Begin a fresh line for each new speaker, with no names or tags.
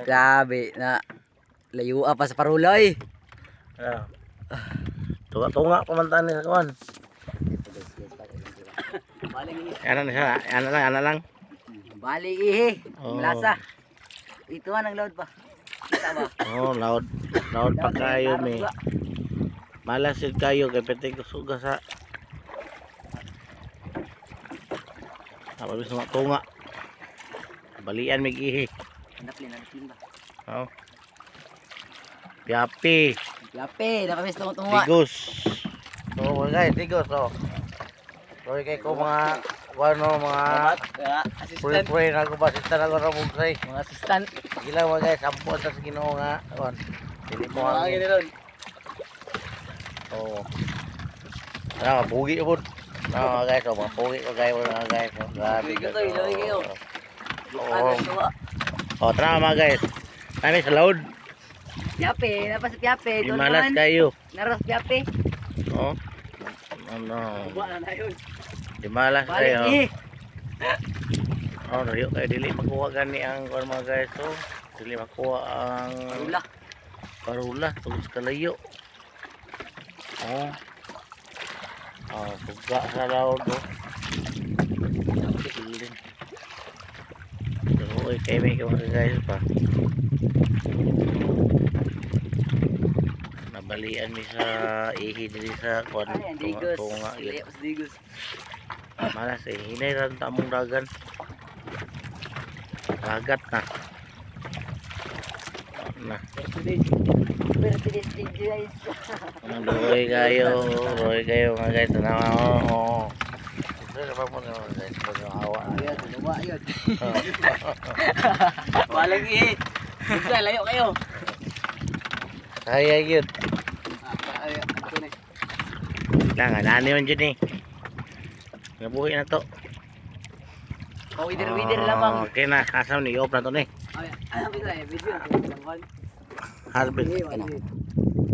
Grabe na layo pa sa Paruloy.
Tunga-tunga pamantan ni sa kuan. Ano na siya? Ano lang.
Bali ihi.
Oh.
Lasa. Ito ang load pa. Kita ba?
Oh, loud pa kayo mi. Malasid kayo kay pwede ko suga sa. Apa bisa tunga. Balian mig ihi.
Hanap ba?
Oh. Piapi.
Yape, nakamis tunga.
Tigos. So, guys, tigos oh. So, kay ko mga mga
Assistant.
pre na ko basista na ko ra bugsay.
Mga assistant.
Gila mga guys, sampo sa Ginoo nga. Kuan. Dili mo ang
ron.
oh. Nah, pugi po. Nah, guys, oh, mga pugi ko kayo mga guys. Oh, grabe.
Ilaway kayo.
Oh, tara mga guys. Kami sa loud.
Yape, napas yape.
Di malas kayo.
Naros yape.
Oh. Ano.
Buwa na yun.
Di malas
Bali
kayo.
ihi.
Oh, riyo kayo dili makuha gani ang kuan mga guys. Oh. Dili makuha ang parula tungod sa kalayo. Oh. Oh, suga sa loud oh. Pilin. Oy, kay may mga guys pa. Nabalian mi sa ihi diri sa kuan tunga yun.
Digos.
Malas eh, hinay ran tamong dagan. Dagat na. Na.
Birthday guys.
Roy kayo mga guys. Oh. Sino pa mo na guys, pag-awa.
Ayun. Walang ihi. Bigla, layo kayo.
Kaya yun.
Ako na.
Lang, anani man dyan eh. Nabuhi na to.
Wider lamang.
Okay na, asam ni off na to ni.
Ano ba ito? Video.
Harvest.